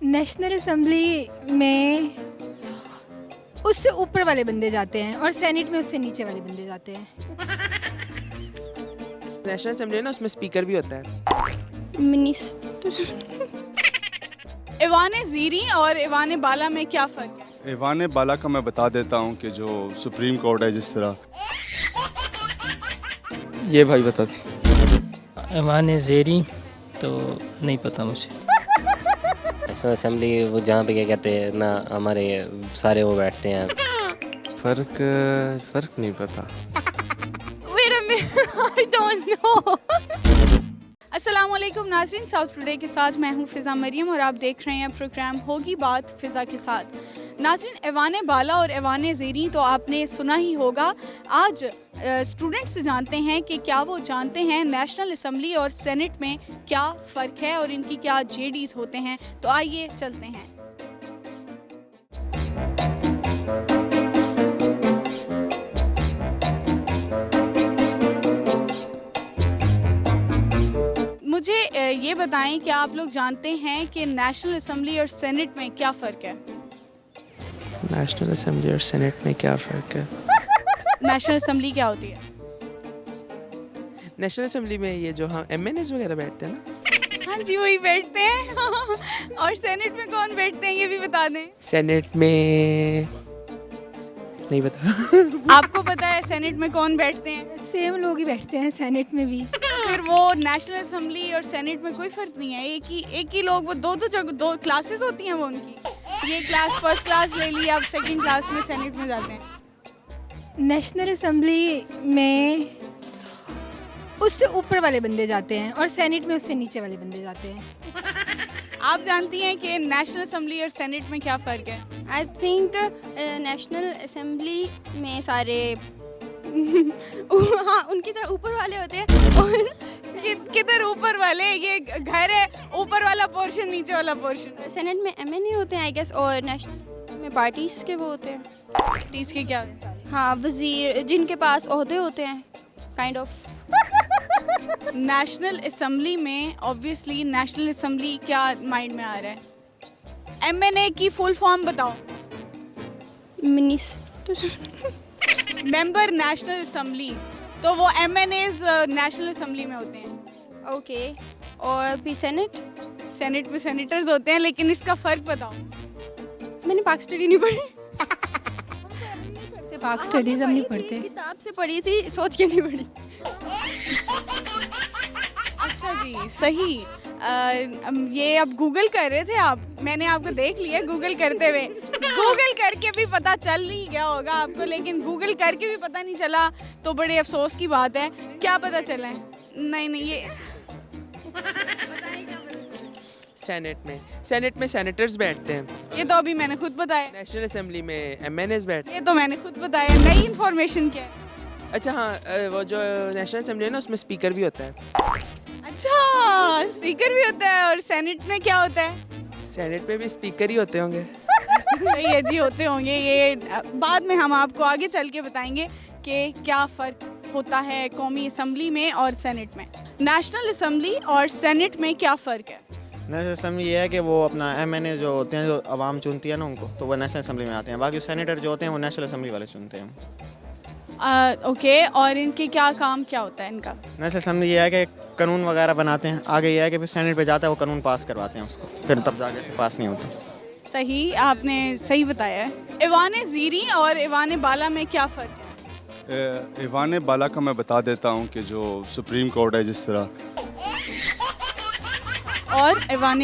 National assembly में उससे ऊपर वाले बंदे जाते हैं और सेनेट में उससे नीचे वाले बंदे जाते हैं। नेशनल असेंबली है ना, उसमें स्पीकर भी होता है। मिनिस्टर। ईवान ज़ीरी और ईवान बाला में क्या फ़र्क है? ईवान बाला का मैं बता देता हूँ कि जो सुप्रीम कोर्ट है जिस तरह। ये भाई बता दी। ईवान ज़ेरी तो नहीं पता मुझे। नेशनल असेंबली वो जहाँ पे क्या कहते हैं ना, हमारे सारे वो बैठते हैं। फर्क नहीं पता। Wait a minute, I don't know. अस्सलाम वालेकुम नाज़रीन, साउथ टुडे के साथ मैं हूँ फ़िज़ा मरियम और आप देख रहे हैं प्रोग्राम होगी बात फ़िज़ा के साथ। नाज़रीन, ईवान बाला और ईवान ज़ेरी तो आपने सुना ही होगा। आज स्टूडेंट्स से जानते हैं कि क्या वो जानते हैं नेशनल असेंबली और सेनेट में क्या फ़र्क है और इनकी क्या जेडीज़ होते हैं। तो आइए चलते हैं। मुझे ये बताएं कि आप लोग जानते हैं कि नेशनल असेंबली और सेनेट में क्या फ़र्क है? नेशनल असेंबली और सेनेट में क्या फ़र्क है? नेशनल असेंबली क्या होती है? नेशनल असेंबली में ये जो हम MNAs वगैरह बैठते हैं ना। हाँ जी, वही बैठते हैं। और सेनेट में कौन बैठते हैं ये भी बता दें। सेनेट में नहीं पता। आपको पता है सेनेट में कौन बैठते हैं? सेम लोग ही बैठते हैं सेनेट में भी। फिर वो नेशनल असेंबली और सेनेट में कोई फ़र्क नहीं है। एक ही लोग, वो दो क्लासेस होती हैं वो उनकी। ये क्लास फर्स्ट क्लास ले ली, आप सेकंड क्लास में सेनेट में जाते हैं। नेशनल असेंबली में उससे ऊपर वाले बंदे जाते हैं और सेनेट में उससे नीचे वाले बंदे जाते हैं। आप जानती हैं कि नेशनल असेंबली और सेनेट में क्या फ़र्क है? आई थिंक नेशनल असेंबली में सारे हाँ उनकी तरह ऊपर वाले होते हैं और किधर ऊपर वाले? ये घर है, ऊपर वाला पोर्शन नीचे वाला पोर्शन। सेनेट में MNA होते हैं आई गेस, और नेशनल में पार्टीज के वो होते हैं। पार्टीज के क्या? हाँ, वजीर जिनके पास ओहदे होते हैं काइंड ऑफ। नेशनल असेंबली में ऑब्वियसली नेशनल असेंबली क्या माइंड में आ रहा है? MNA की फुल फॉर्म बताओ। मिनिस्टर। मेंबर नेशनल असेंबली, तो वो MNAs नेशनल असेंबली में होते हैं। ओके, और फिर सेनेट? सेनेट में सेनेटर्स होते हैं, लेकिन इसका फ़र्क बताओ। मैंने पाक स्टडी नहीं पढ़ी। पाक स्टडीज़ हम नहीं पढ़ते। किताब से पढ़ी थी, सोच के नहीं पढ़ी। अच्छा जी, सही। ये अब गूगल कर रहे थे आप, मैंने आपको देख लिया गूगल करते हुए। गूगल करके भी पता चल ही गया होगा आपको, लेकिन गूगल करके भी पता नहीं चला तो बड़े अफसोस की बात है। क्या पता चला है? नहीं ये सेनेट में सेनेटर्स बैठते हैं। ये तो अभी मैंने खुद बताया। नेशनल असेंबली में MNAs बैठते ये तो मैंने खुद बताया। नई इन्फॉर्मेशन क्या है? हैं। अच्छा हाँ, वो जो नेशनल असेंबली है ना, उसमें स्पीकर भी होता है। अच्छा, स्पीकर भी होता है। और सेनेट में क्या होता है? सेनेट में भी स्पीकर ही होते होंगे। सही है जी, होते होंगे। ये बाद में हम आपको आगे चल के बताएंगे कि क्या फ़र्क होता है कौमी असम्बली में और सेनेट में। नेशनल असम्बली और सेनेट में क्या फ़र्क है? नेशनल असेंबली ये है कि वो अपना MNA जो होते हैं, जो आवाम चुनती है ना उनको, तो वो नेशनल असेंबली में आते हैं। बाकी सेनेटर जो होते हैं वो नेशनल असेंबली वाले चुनते हैं। ओके, और इनके क्या काम क्या होता है इनका? नेशनल असेंबली ये है कि कानून वगैरह बनाते हैं। आगे ये है कि फिर सेनेट पे जाता है, वो कानून पास करवाते हैं उसको, फिर तब जाके से पास नहीं होता। सही, आपने सही बताया है। ईवान ज़ीरी और ईवान बाला में क्या फ़र्क है? ईवान बाला का मैं बता देता हूँ कि जो सुप्रीम कोर्ट है जिस तरह। और ईवान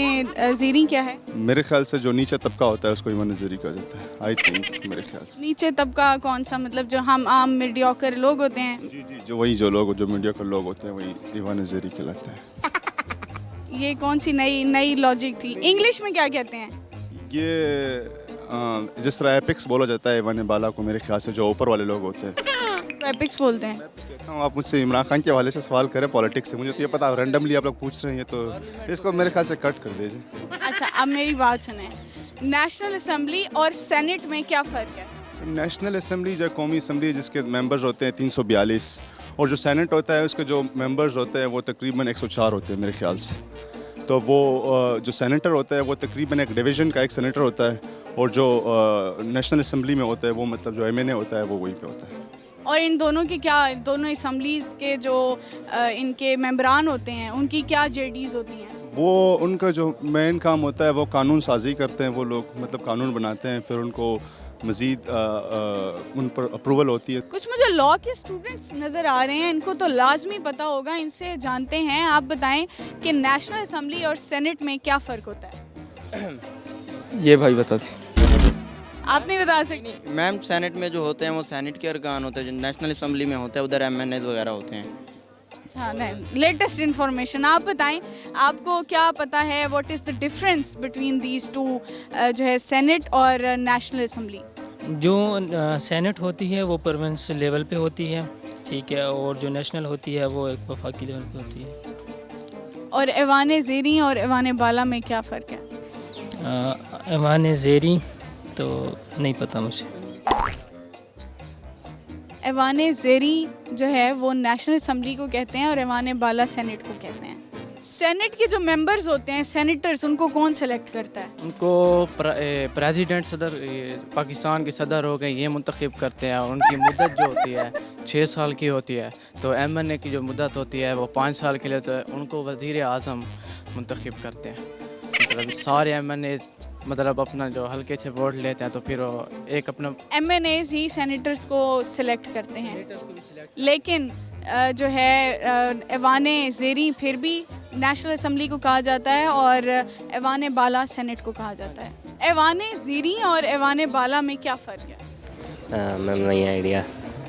ज़ीरी क्या है? मेरे ख्याल से जो नीचे तबका होता है उसको ईवान ज़ीरी कहा जाता है, आई थिंक, मेरे ख्याल से। नीचे तबका कौन सा? मतलब जो हम आम मीडियोकर लोग होते हैं। जी, जो लोग जो मीडिया के लोग होते हैं वही ईवान ज़ीरी कहलाते हैं। ये कौन सी नई लॉजिक थी? इंग्लिश में क्या कहते हैं? ये जिस तरह एपिक्स बोला जाता है ईवान बाला को, मेरे ख्याल से जो ऊपर वाले लोग होते हैं तो एपिक्स बोलते हैं। कहता हूँ आप मुझसे इमरान खान के हवाले से सवाल करें पॉलिटिक्स से, मुझे तो ये पता, रैंडमली आप लोग पूछ रहे हैं तो इसको मेरे ख्याल से कट कर दीजिए। अच्छा, अब मेरी बात सुने। नेशनल असेंबली और सेनेट में क्या फ़र्क है? नेशनल असेंबली जो कौमी असम्बली जिसके मेंबर्स होते हैं 342, और जो सेनेट होता है उसके जो मेंबर्स होते हैं वो तकरीबन 104 होते हैं मेरे ख्याल से। तो वो जो सेनेटर होता है वो तकरीबन एक डिवीज़न का एक सेनेटर होता है, और जो नेशनल असम्बली में होता है वो मतलब जो MNA होता है वो वहीं पे होता है। और इन दोनों के क्या, दोनों असम्बलीज़ के जो इनके मेंबरान होते हैं उनकी क्या JDs होती हैं? वो उनका जो मेन काम होता है वो कानून साजी करते हैं, वो लोग मतलब कानून बनाते हैं, फिर उनको मज़ीद उन पर अप्रूवल होती है। कुछ मुझे लॉ के स्टूडेंट्स नज़र आ रहे हैं, इनको तो लाजमी पता होगा, इनसे जानते हैं। आप बताएं कि नेशनल असम्बली और सेनेट में क्या फ़र्क होता है? ये भाई बता दे। आप नहीं बता सकते? मैम सेनेट में जो होते हैं वो सेनेट के अर्गान होते हैं, जो नेशनल असम्बली में होता है उधर MNAs वगैरह होते हैं। हाँ, नहीं, लेटेस्ट इन्फॉर्मेशन आप बताएं, आपको क्या पता है? What is the difference between these two, जो है सेनेट और नेशनल असम्बली? जो सेनेट होती है वो प्रोविंस लेवल पे होती है, ठीक है, और जो नेशनल होती है वो एक वफाकी लेवल पे होती है। और ऐवान ज़ेरी और ऐवान बाला में क्या फ़र्क है? ऐवान ज़ेरी तो नहीं पता मुझे। ऐवान ज़ेरी जो है वो नेशनल असम्बली को कहते हैं और ऐवान बाला सेनेट को कहते हैं। सेनेट के जो मेंबर्स होते हैं, सेनेटर्स, उनको कौन सेलेक्ट करता है? उनको प्रेसिडेंट सदर, पाकिस्तान के सदर हो गए, ये मुंतखब करते हैं। उनकी मुद्दत जो होती है 6 साल की होती है, तो MNA की जो मुद्दत होती है वो 5 साल के लिए, तो उनको वज़ीर आज़म मुंतखब करते हैं। मतलब सारे MNA मतलब अपना जो हल्के से वोट लेते हैं, तो फिर वो एक अपना MNAs ही सेनेटर्स को सिलेक्ट करते हैं, लेकिन जो है ऐवान ज़ेरी फिर भी नेशनल असम्बली को कहा जाता है और ऐवान बाला सेनेट को कहा जाता है। ऐवान ज़ेरी और ऐवान बाला में क्या फ़र्क है? मैम नहीं आइडिया।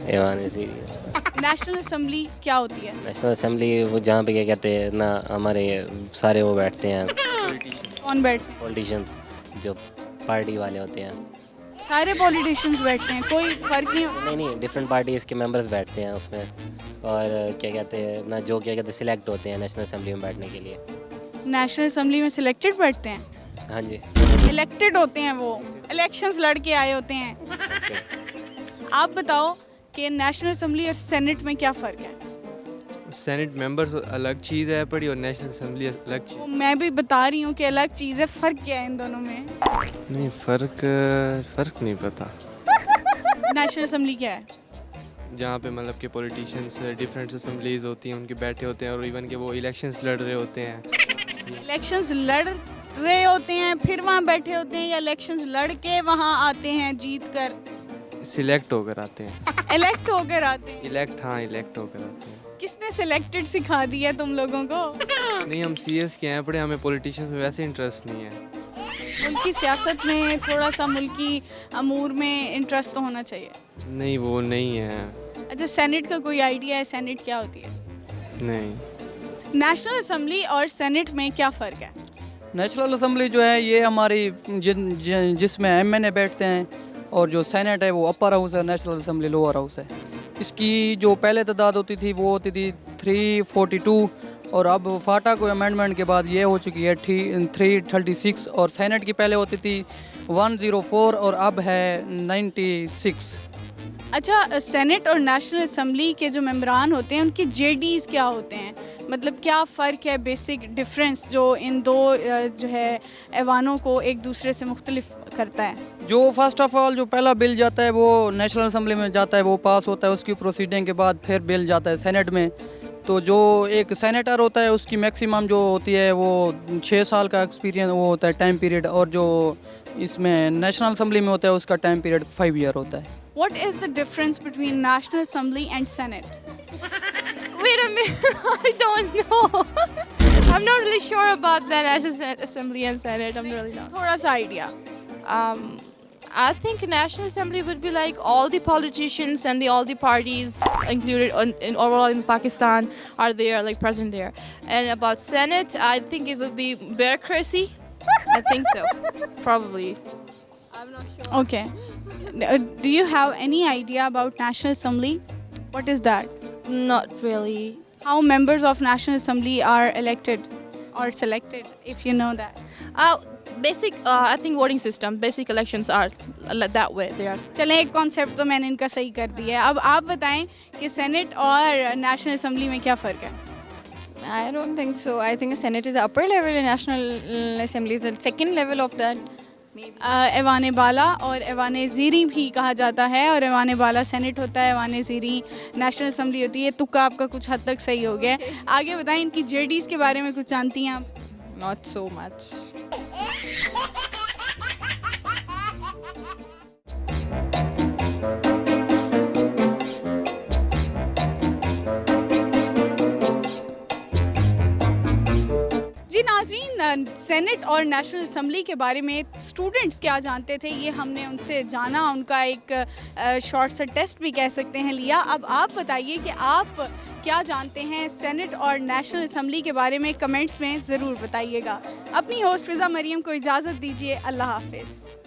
ऐवान ज़ेरी नेशनल असम्बली क्या होती है? नेशनल असम्बली वो जहाँ पे क्या कहते हैं ना, हमारे सारे वो बैठते हैं, कौन बैठते हैं? पॉलिटिशियंस जो पार्टी वाले होते हैं। सारे पॉलिटिशियंस बैठते हैं, कोई फ़र्क नहीं होता? नहीं, डिफरेंट पार्टीज़ के मेंबर्स बैठते हैं उसमें, और क्या कहते हैं ना, जो क्या कहते हैं सिलेक्ट होते हैं नेशनल असम्बली में बैठने के लिए। नेशनल असम्बली में सिलेक्टेड बैठते हैं? हाँ जी, इलेक्टेड होते हैं, वो इलेक्शंस लड़ के आए होते हैं। आप बताओ कि नेशनल असम्बली और सेनेट में क्या फ़र्क है? सेनेट मेंबर्स अलग चीज़ है पड़ी, और नेशनल असम्बली अलग चीज़। तो मैं भी बता रही हूँ कि अलग चीज़ है, फ़र्क क्या है इन दोनों में? नहीं, फ़र्क नहीं पता। नेशनल असम्बली क्या है? जहाँ पे मतलब कि पॉलिटिशियंस डिफरेंट असम्बलीज होती हैं, उनके बैठे होते हैं, और इवन के वो इलेक्शंस लड़ रहे होते हैं। इलेक्शंस लड़ रहे होते हैं फिर वहाँ बैठे होते हैं, या इलेक्शंस लड़ के वहाँ आते हैं जीत कर? सिलेक्ट होकर आते हैं। इलेक्ट होकर आते हैं? इलेक्ट होकर आते हैं। किसने सिलेक्टेड सिखा दिया तुम लोगों को? नहीं, हम CS के हैं पढ़े, हमें पॉलिटिशियंस में वैसे इंटरेस्ट नहीं है। मुल्की सियासत में थोड़ा सा, मुल्की अमूर में इंटरेस्ट तो होना चाहिए। नहीं, वो नहीं है। अच्छा, सेनेट का कोई आइडिया है? सेनेट क्या होती है? नहीं। नेशनल असम्बली और सेनेट में क्या फ़र्क है? नेशनल असम्बली जो है ये हमारी जिसमें MNA बैठते हैं, और जो सेनेट है वो अपर हाउस है, नेशनल असम्बली लोअर हाउस है। इसकी जो पहले तादाद होती थी वो होती थी 342, और अब फाटा को अमेंडमेंट के बाद ये हो चुकी है 336, और सेनेट की पहले होती थी 104 और अब है 96। अच्छा, सेनेट और नेशनल असम्बली के जो मेंबरान होते हैं उनके JDs क्या होते हैं? मतलब क्या फ़र्क है, बेसिक डिफरेंस जो इन दो जो है ऐवानों को एक दूसरे से मुख्तलिफ करता है? जो फर्स्ट ऑफ ऑल जो पहला बिल जाता है वो नेशनल असम्बली में जाता है, वो पास होता है, उसकी प्रोसीडिंग के बाद फिर बिल जाता है सेनेट में। तो जो एक सेनेटर होता है उसकी मैक्सिमम जो होती है वो 6 साल का एक्सपीरियंस वो होता है टाइम पीरियड, और जो इसमें नेशनल असम्बली में होता है उसका टाइम पीरियड 5 ईयर होता है। What is the difference between National Assembly and Senate? Wait a minute, I don't know. I'm not really sure about the National Assembly and Senate. I'm really not. थोड़ा सा idea. I think National Assembly would be like all the politicians and all the parties included in overall in Pakistan are there, like present there. And about Senate, I think it would be bureaucracy. I think so, probably. I'm not sure. Okay. Do you have any idea about National Assembly? What is that? Not really. How members of National Assembly are elected or selected, if you know that? Basic, I think voting system, basic elections are that way. They are. चलें, एक concept तो मैंने इनका सही कर दिया है। अब आप बताएं कि सेनेट और नेशनल असम्बली में क्या फ़र्क है? I don't think so. I think the Senate is the upper level and National Assembly is the second level of that. ऐवान बाला और ऐवान ज़ीरी भी कहा जाता है, और ऐवान बाला सेनेट होता है, ऐवान ज़ीरी नेशनल असम्बली होती है। तुक्का आपका कुछ हद तक सही हो गया। आगे बताएं, इनकी जेडीज़ के बारे में कुछ जानती हैं आप? Not so much. जी नाज़रीन, सेनेट और नेशनल असम्बली के बारे में स्टूडेंट्स क्या जानते थे ये हमने उनसे जाना, उनका एक शॉर्ट सा टेस्ट भी कह सकते हैं लिया। अब आप बताइए कि आप क्या जानते हैं सेनेट और नेशनल असम्बली के बारे में, कमेंट्स में ज़रूर बताइएगा। अपनी होस्ट फिज़ा मरियम को इजाज़त दीजिए, अल्लाह हाफ़िज़।